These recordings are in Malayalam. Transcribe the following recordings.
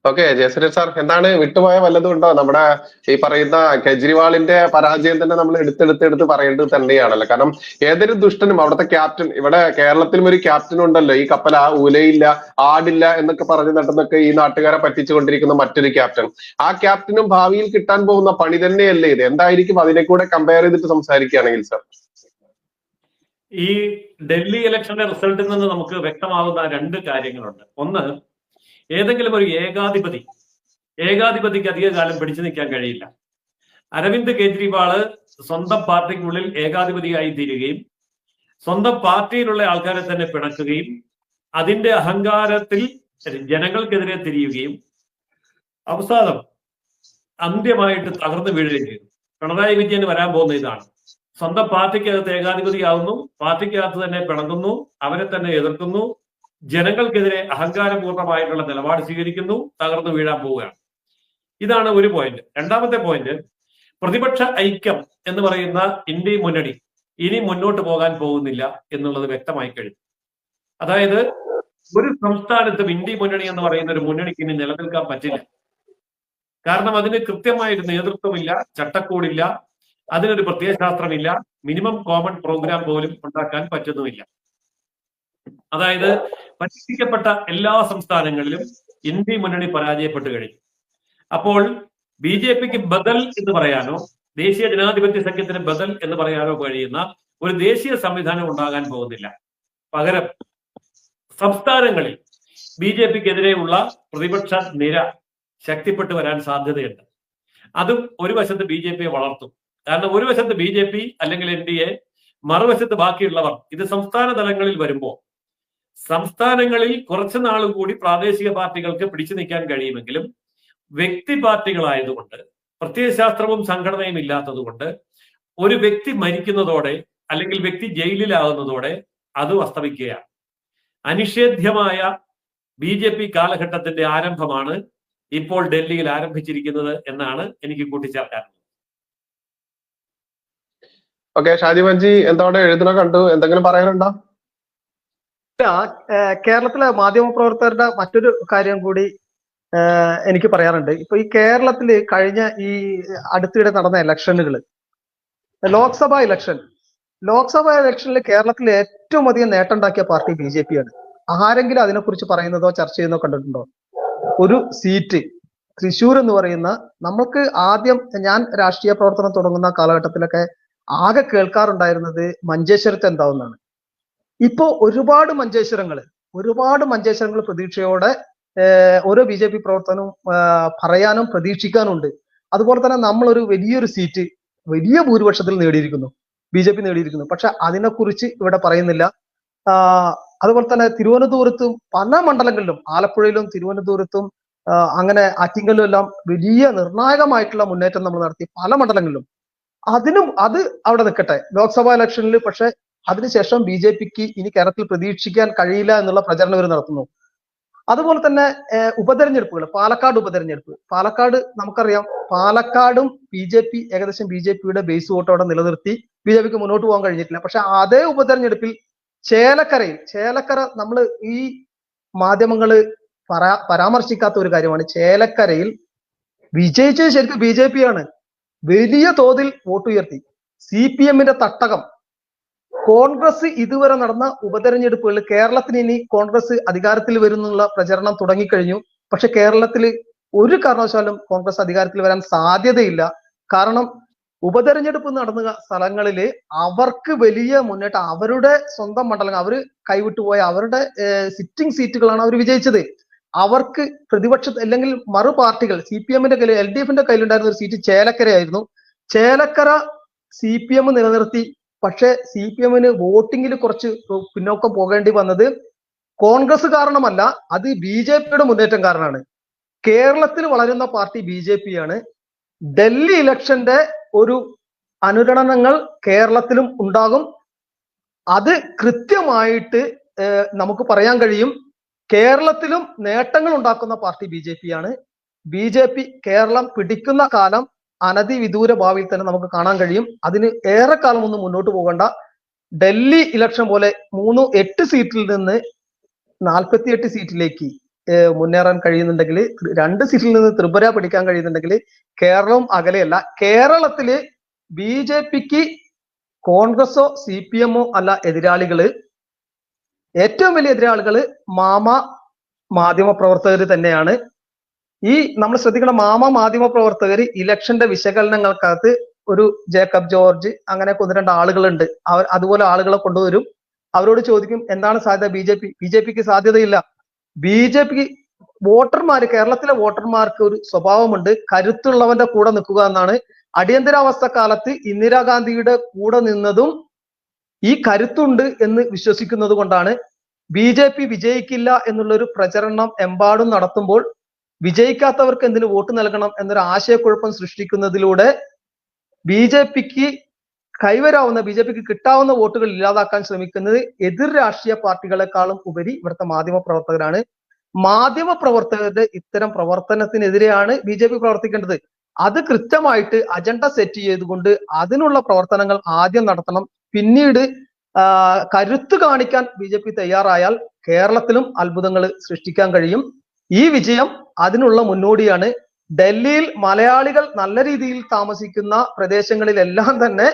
ഓക്കെ, ജയശ്രീ സാർ, എന്താണ് വിട്ടുപോയ വല്ലതും ഉണ്ടോ? നമ്മുടെ ഈ പറയുന്ന കെജ്രിവാളിന്റെ പരാജയം തന്നെ നമ്മൾ എടുത്തെടുത്ത് പറയേണ്ടത് തന്നെയാണല്ലോ. കാരണം ഏതൊരു ദുഷ്ടനും അവിടുത്തെ ക്യാപ്റ്റൻ, ഇവിടെ കേരളത്തിലും ഒരു ക്യാപ്റ്റൻ ഉണ്ടല്ലോ, ഈ കപ്പൽ ആ ഉലയില്ല ആടില്ല എന്നൊക്കെ പറഞ്ഞു നടന്നൊക്കെ ഈ നാട്ടുകാരെ പറ്റിച്ചുകൊണ്ടിരിക്കുന്ന മറ്റൊരു ക്യാപ്റ്റൻ. ആ ക്യാപ്റ്റനും ഭാവിയിൽ കിട്ടാൻ പോകുന്ന പണി തന്നെയല്ലേ ഇത്? എന്തായിരിക്കും അതിനെ കൂടെ കമ്പയർ ചെയ്തിട്ട് സംസാരിക്കുകയാണെങ്കിൽ സാർ? ഈ ഡൽഹി ഇലക്ഷന്റെ റിസൾട്ടിൽ നിന്ന് നമുക്ക് വ്യക്തമാവുന്ന രണ്ട് കാര്യങ്ങളുണ്ട്. ഒന്ന്, ഏതെങ്കിലും ഒരു ഏകാധിപതിക്ക് അധിക കാലം പിടിച്ചു നിൽക്കാൻ കഴിയില്ല. അരവിന്ദ് കെജ്രിവാള് സ്വന്തം പാർട്ടിക്കുള്ളിൽ ഏകാധിപതിയായി തീരുകയും സ്വന്തം പാർട്ടിയിലുള്ള ആൾക്കാരെ തന്നെ പിണക്കുകയും അതിന്റെ അഹങ്കാരത്തിൽ ജനങ്ങൾക്കെതിരെ തിരിയുകയും അവസാനം അന്ത്യമായിട്ട് തകർന്നു വീഴുകയും ചെയ്തു. പിണറായി വിജയന് വരാൻ പോകുന്ന ഇതാണ്. സ്വന്തം പാർട്ടിക്കകത്ത് ഏകാധിപതിയാവുന്നു, പാർട്ടിക്കകത്ത് തന്നെ പിണങ്ങുന്നു, അവരെ തന്നെ എതിർക്കുന്നു, ജനങ്ങൾക്കെതിരെ അഹങ്കാരപൂർണമായിട്ടുള്ള നിലപാട് സ്വീകരിക്കുന്നു, തകർന്നു വീഴാൻ പോവുകയാണ്. ഇതാണ് ഒരു പോയിന്റ്. രണ്ടാമത്തെ പോയിന്റ്, പ്രതിപക്ഷ ഐക്യം എന്ന് പറയുന്ന ഇന്ത്യ മുന്നണി ഇനി മുന്നോട്ട് പോകാൻ പോകുന്നില്ല എന്നുള്ളത് വ്യക്തമായി കഴിഞ്ഞു. അതായത് ഒരു സംസ്ഥാനത്തും ഇന്ത്യ മുന്നണി എന്ന് പറയുന്ന ഒരു മുന്നണിക്ക് ഇനി നിലനിൽക്കാൻ പറ്റില്ല. കാരണം അതിന് കൃത്യമായൊരു നേതൃത്വമില്ല, ചട്ടക്കൂടില്ല, അതിനൊരു പ്രത്യയശാസ്ത്രമില്ല, മിനിമം കോമൺ പ്രോഗ്രാം പോലും ഉണ്ടാക്കാൻ പറ്റുന്നുമില്ല. അതായത് പരീക്ഷിക്കപ്പെട്ട എല്ലാ സംസ്ഥാനങ്ങളിലും ഇന്ത്യ മുന്നണി പരാജയപ്പെട്ടു കഴിഞ്ഞു. അപ്പോൾ ബി ജെ പിക്ക് ബദൽ എന്ന് പറയാനോ ദേശീയ ജനാധിപത്യ സഖ്യത്തിന് ബദൽ എന്ന് പറയാനോ കഴിയുന്ന ഒരു ദേശീയ സംവിധാനം ഉണ്ടാകാൻ പോകുന്നില്ല. പകരം സംസ്ഥാനങ്ങളിൽ ബി ജെ പിക്കെതിരെയുള്ള പ്രതിപക്ഷ നിര ശക്തിപ്പെട്ടു വരാൻ സാധ്യതയുണ്ട്. അതും ഒരു വശത്ത് ബി ജെ പിയെ വളർത്തും. കാരണം ഒരു വശത്ത് ബി ജെ പി അല്ലെങ്കിൽ എൻ ഡി എ, മറുവശത്ത് ബാക്കിയുള്ളവർ. ഇത് സംസ്ഥാന തലങ്ങളിൽ വരുമ്പോൾ സംസ്ഥാനങ്ങളിൽ കുറച്ചു നാളും കൂടി പ്രാദേശിക പാർട്ടികൾക്ക് പിടിച്ചു നിൽക്കാൻ കഴിയുമെങ്കിലും വ്യക്തി പാർട്ടികളായതുകൊണ്ട്, പ്രത്യയശാസ്ത്രവും സംഘടനയും ഇല്ലാത്തതുകൊണ്ട്, ഒരു വ്യക്തി മരിക്കുന്നതോടെ അല്ലെങ്കിൽ വ്യക്തി ജയിലിലാകുന്നതോടെ അത് അസ്തമിക്കുകയാണ്. അനിഷേധ്യമായ ബി ജെ പി കാലഘട്ടത്തിന്റെ ആരംഭമാണ് ഇപ്പോൾ ഡൽഹിയിൽ ആരംഭിച്ചിരിക്കുന്നത് എന്നാണ് എനിക്ക് കൂട്ടിച്ചേർക്കാനുള്ളത്. ഓക്കെ, ഷാജി മഞ്ജി എന്തോടെ എഴുതുന്ന കണ്ടു, എന്തെങ്കിലും പറയാനുണ്ടോ? കേരളത്തിലെ മാധ്യമപ്രവർത്തകരുടെ മറ്റൊരു കാര്യം കൂടി എനിക്ക് പറയാറുണ്ട്. ഇപ്പൊ ഈ കേരളത്തില് കഴിഞ്ഞ ഈ അടുത്തിടെ നടന്ന ഇലക്ഷനുകൾ, ലോക്സഭാ ഇലക്ഷനിൽ കേരളത്തിൽ ഏറ്റവും അധികം നേട്ടം ഉണ്ടാക്കിയ പാർട്ടി ബി ജെ പി ആണ്. ആരെങ്കിലും അതിനെക്കുറിച്ച് പറയുന്നതോ ചർച്ച ചെയ്യുന്നതോ കണ്ടിട്ടുണ്ടോ? ഒരു സീറ്റ് തൃശ്ശൂർ എന്ന് പറയുന്ന, നമ്മൾക്ക് ആദ്യം ഞാൻ രാഷ്ട്രീയ പ്രവർത്തനം തുടങ്ങുന്ന കാലഘട്ടത്തിലൊക്കെ ആകെ കേൾക്കാറുണ്ടായിരുന്നത് മഞ്ചേശ്വരത്ത് എന്താവുന്നതാണ്. ഇപ്പോ ഒരുപാട് മഞ്ചേശ്വരങ്ങൾ പ്രതീക്ഷയോടെ ഓരോ ബി ജെ പി പ്രവർത്തനവും പറയാനും പ്രതീക്ഷിക്കാനുണ്ട്. അതുപോലെ തന്നെ നമ്മളൊരു വലിയൊരു സീറ്റ് വലിയ ഭൂരിപക്ഷത്തിൽ ബി ജെ പി നേടിയിരിക്കുന്നു. പക്ഷെ അതിനെക്കുറിച്ച് ഇവിടെ പറയുന്നില്ല. അതുപോലെ തന്നെ തിരുവനന്തപുരത്തും പല മണ്ഡലങ്ങളിലും, ആലപ്പുഴയിലും തിരുവനന്തപുരത്തും അങ്ങനെ ആറ്റിങ്ങലിലും എല്ലാം വലിയ നിർണായകമായിട്ടുള്ള മുന്നേറ്റം നമ്മൾ നടത്തി പല മണ്ഡലങ്ങളിലും. അത് അവിടെ നിൽക്കട്ടെ, ലോക്സഭാ ഇലക്ഷനിൽ. പക്ഷെ അതിനുശേഷം ബി ജെ പിക്ക് ഇനി കേരളത്തിൽ പ്രതീക്ഷിക്കാൻ കഴിയില്ല എന്നുള്ള പ്രചരണം ഇവർ നടത്തുന്നു. അതുപോലെ തന്നെ ഉപതെരഞ്ഞെടുപ്പുകൾ, പാലക്കാട് നമുക്കറിയാം, പാലക്കാടും ഏകദേശം ബി ജെ പിയുടെ ബേസ് വോട്ടോടെ നിലനിർത്തി ബി ജെ പിക്ക് മുന്നോട്ട് പോകാൻ കഴിഞ്ഞിട്ടില്ല. പക്ഷെ അതേ ഉപതെരഞ്ഞെടുപ്പിൽ ചേലക്കര നമ്മൾ ഈ മാധ്യമങ്ങള് പരാമർശിക്കാത്ത ഒരു കാര്യമാണ്. ചേലക്കരയിൽ വിജയിച്ചത് ശരിക്കും ബി ജെ പി ആണ്. വലിയ തോതിൽ വോട്ട് ഉയർത്തി. CPM-ന്റെ തട്ടകം. കോൺഗ്രസ് ഇതുവരെ നടന്ന ഉപതെരഞ്ഞെടുപ്പുകളിൽ കേരളത്തിന് ഇനി കോൺഗ്രസ് അധികാരത്തിൽ വരുന്നുള്ള പ്രചരണം തുടങ്ങിക്കഴിഞ്ഞു. പക്ഷെ കേരളത്തിൽ ഒരു കാരണവശാലും കോൺഗ്രസ് അധികാരത്തിൽ വരാൻ സാധ്യതയില്ല. കാരണം ഉപതെരഞ്ഞെടുപ്പ് നടന്ന സ്ഥലങ്ങളില് അവർക്ക് വലിയ മുന്നേറ്റം, അവരുടെ സ്വന്തം മണ്ഡലങ്ങൾ അവര് കൈവിട്ടുപോയ അവരുടെ സിറ്റിംഗ് സീറ്റുകളാണ് അവർ വിജയിച്ചത്. അവർക്ക് പ്രതിപക്ഷ അല്ലെങ്കിൽ മറു പാർട്ടികൾ CPM-ന്റെ കയ്യിൽ, LDF-ന്റെ കയ്യിലുണ്ടായിരുന്ന ഒരു സീറ്റ് ചേലക്കരയായിരുന്നു. ചേലക്കര CPM നിലനിർത്തി. പക്ഷെ CPM-ന് വോട്ടിങ്ങിൽ കുറച്ച് പിന്നോക്കം പോകേണ്ടി വന്നത് കോൺഗ്രസ് കാരണമല്ല, അത് ബി ജെ പിയുടെ മുന്നേറ്റം കാരണമാണ്. കേരളത്തിൽ വളരുന്ന പാർട്ടി ബി ജെ പി ആണ്. ഡൽഹി ഇലക്ഷന്റെ ഒരു അനുരണനങ്ങൾ കേരളത്തിലും ഉണ്ടാകും. അത് കൃത്യമായിട്ട് നമുക്ക് പറയാൻ കഴിയും. കേരളത്തിലും നേട്ടങ്ങൾ ഉണ്ടാക്കുന്ന പാർട്ടി ബി ജെ പി ആണ്. ബി ജെ പി കേരളം പിടിക്കുന്ന കാലം അനധിവിദൂര ഭാവിയിൽ തന്നെ നമുക്ക് കാണാൻ കഴിയും. അതിന് ഏറെക്കാലം ഒന്നും മുന്നോട്ട് പോകണ്ട. ഡൽഹി ഇലക്ഷൻ പോലെ 8 സീറ്റിൽ നിന്ന് 48 സീറ്റിലേക്ക് മുന്നേറാൻ കഴിയുന്നുണ്ടെങ്കിൽ, 2 സീറ്റിൽ നിന്ന് ത്രിപുര പിടിക്കാൻ കഴിയുന്നുണ്ടെങ്കിൽ കേരളവും അകലെയല്ല. കേരളത്തില് BJPക്ക് കോൺഗ്രസോ CPM-ഓ അല്ല എതിരാളികള്. ഏറ്റവും വലിയ എതിരാളികള് മാധ്യമ പ്രവർത്തകർ തന്നെയാണ്. ഈ നമ്മൾ ശ്രദ്ധിക്കണം, മാധ്യമ പ്രവർത്തകർ ഇലക്ഷന്റെ വിശകലനങ്ങൾക്കകത്ത് ഒരു ജേക്കബ് ജോർജ് അങ്ങനെ 1-2 ആളുകളുണ്ട്. അതുപോലെ ആളുകളെ കൊണ്ടുവരും. അവരോട് ചോദിക്കും എന്താണ് സാധ്യത. BJPക്ക് സാധ്യതയില്ല. BJPക്ക് വോട്ടർമാര്, കേരളത്തിലെ വോട്ടർമാർക്ക് ഒരു സ്വഭാവമുണ്ട്, കരുത്തുള്ളവന്റെ കൂടെ നിൽക്കുക എന്നാണ്. അടിയന്തരാവസ്ഥ കാലത്ത് ഇന്ദിരാഗാന്ധിയുടെ കൂടെ നിന്നതും ഈ കരുത്തുണ്ട് എന്ന് വിശ്വസിക്കുന്നത് കൊണ്ടാണ്. BJP വിജയിക്കില്ല എന്നുള്ളൊരു പ്രചരണം എമ്പാടും നടത്തുമ്പോൾ വിജയിക്കാത്തവർക്ക് എന്തിനു വോട്ട് നൽകണം എന്നൊരു ആശയക്കുഴപ്പം സൃഷ്ടിക്കുന്നതിലൂടെ BJPക്ക് കിട്ടാവുന്ന വോട്ടുകൾ ഇല്ലാതാക്കാൻ ശ്രമിക്കുന്നത് എതിർ രാഷ്ട്രീയ പാർട്ടികളെക്കാളും ഉപരി ഇവിടുത്തെ മാധ്യമ പ്രവർത്തകരാണ്. മാധ്യമ പ്രവർത്തകരുടെ ഇത്തരം പ്രവർത്തനത്തിനെതിരെയാണ് BJP പ്രവർത്തിക്കേണ്ടത്. അത് കൃത്യമായിട്ട് അജണ്ട സെറ്റ് ചെയ്തുകൊണ്ട് അതിനുള്ള പ്രവർത്തനങ്ങൾ ആദ്യം നടത്തണം. പിന്നീട് കരുത്ത് കാണിക്കാൻ BJP തയ്യാറായാൽ കേരളത്തിലും അത്ഭുതങ്ങൾ സൃഷ്ടിക്കാൻ കഴിയും. ഈ വിജയം അതിനുള്ള മുന്നോടിയാണ്. ഡൽഹിയിൽ മലയാളികൾ നല്ല രീതിയിൽ താമസിക്കുന്ന പ്രദേശങ്ങളിലെല്ലാം തന്നെ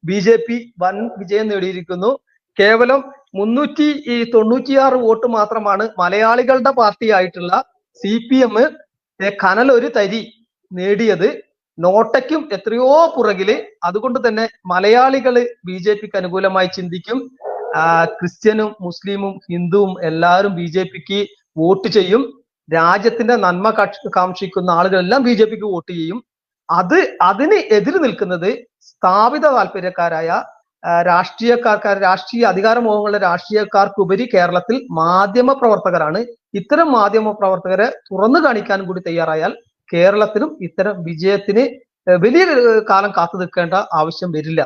BJP വൻ വിജയം നേടിയിരിക്കുന്നു. കേവലം 396 വോട്ട് മാത്രമാണ് മലയാളികളുടെ പാർട്ടിയായിട്ടുള്ള CPM കനലൊരു തരി നേടിയത്. നോട്ടയ്ക്കും എത്രയോ പുറകില്. അതുകൊണ്ട് തന്നെ മലയാളികള് BJPക്ക് അനുകൂലമായി ചിന്തിക്കും. ക്രിസ്ത്യനും മുസ്ലിമും ഹിന്ദുവും എല്ലാവരും BJPക്ക് വോട്ട് ചെയ്യും. രാജ്യത്തിന്റെ നന്മ കാക്ഷിക്കുന്ന ആളുകളെല്ലാം BJPക്ക് വോട്ട് ചെയ്യും. അതിന് എതിര് നിൽക്കുന്നത് സ്ഥാപിത താല്പര്യക്കാരായ രാഷ്ട്രീയ അധികാരമോഹങ്ങളുടെ രാഷ്ട്രീയക്കാർക്കുപരി കേരളത്തിൽ മാധ്യമ പ്രവർത്തകരാണ്. ഇത്തരം മാധ്യമ പ്രവർത്തകരെ തുറന്നു കാണിക്കാൻ കൂടി തയ്യാറായാൽ കേരളത്തിലും ഇത്തരം വിജയത്തിന് വലിയ കാലം കാത്തു നിൽക്കേണ്ട ആവശ്യം വരില്ല.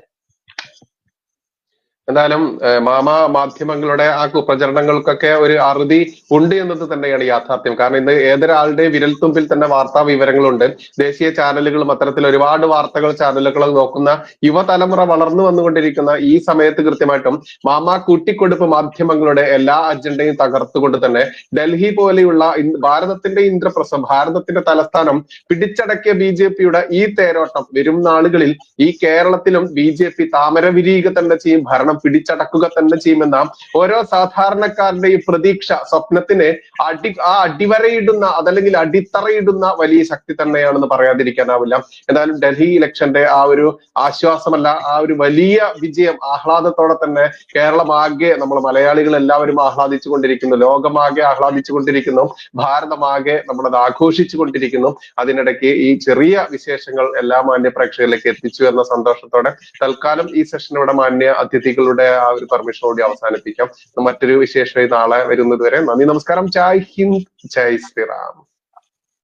എന്തായാലും മാധ്യമങ്ങളുടെ ആ കുപ്രചരണങ്ങൾക്കൊക്കെ ഒരു അറുതി ഉണ്ട് എന്നത് തന്നെയാണ് യാഥാർത്ഥ്യം. കാരണം ഇന്ന് ഏതൊരാളുടെ വിരൽത്തുമ്പിൽ തന്നെ വാർത്താ വിവരങ്ങളുണ്ട്. ദേശീയ ചാനലുകളും അത്തരത്തിൽ ഒരുപാട് ചാനലുകൾ നോക്കുന്ന യുവതലമുറ വളർന്നു വന്നുകൊണ്ടിരിക്കുന്ന ഈ സമയത്ത് കൃത്യമായിട്ടും കൂട്ടിക്കൊടുപ്പ് മാധ്യമങ്ങളുടെ എല്ലാ അജണ്ടയും തകർത്തുകൊണ്ട് തന്നെ ഡൽഹി പോലെയുള്ള ഭാരതത്തിന്റെ ഇന്ദ്രപ്രസ്ഥം, ഭാരതത്തിന്റെ തലസ്ഥാനം പിടിച്ചടക്കിയ BJPയുടെ ഈ തേരോട്ടം വരും നാളുകളിൽ ഈ കേരളത്തിലും BJP താമര വിരിയുക തന്നെ ചെയ്യും, ഭരണം പിടിച്ചടക്കുക തന്നെ ചെയ്യുമെന്ന ഓരോ സാധാരണക്കാരുടെയും പ്രതീക്ഷ, സ്വപ്നത്തിന് അടിവരയിടുന്ന അതല്ലെങ്കിൽ അടിത്തറയിടുന്ന വലിയ ശക്തി തന്നെയാണെന്ന് പറയാതിരിക്കാനാവില്ല. എന്തായാലും ഡൽഹി ഇലക്ഷന്റെ ആ ഒരു ആശ്വാസമല്ല, ആ ഒരു വലിയ വിജയം ആഹ്ലാദത്തോടെ തന്നെ കേരളമാകെ, നമ്മൾ മലയാളികൾ എല്ലാവരും ആഹ്ലാദിച്ചു കൊണ്ടിരിക്കുന്നു, ലോകമാകെ ആഹ്ലാദിച്ചു കൊണ്ടിരിക്കുന്നു, ഭാരതമാകെ നമ്മളത് ആഘോഷിച്ചു കൊണ്ടിരിക്കുന്നു. അതിനിടയ്ക്ക് ഈ ചെറിയ വിശേഷങ്ങൾ എല്ലാ മാന്യ പ്രേക്ഷകരിലേക്ക് എത്തിച്ചു എന്ന സന്തോഷത്തോടെ തൽക്കാലം ഈ സെഷൻ ഇവിടെ മാന്യ അതിഥികളുടെ ആ ഒരു പെർമിഷനോടെ അവസാനിപ്പിക്കാം. മറ്റൊരു വിശേഷമായി നാളെ വരുന്നത് വരെ നന്ദി, നമസ്കാരം. ജയ് ഹിന്ദ്, ജയ് ശ്രീറാം.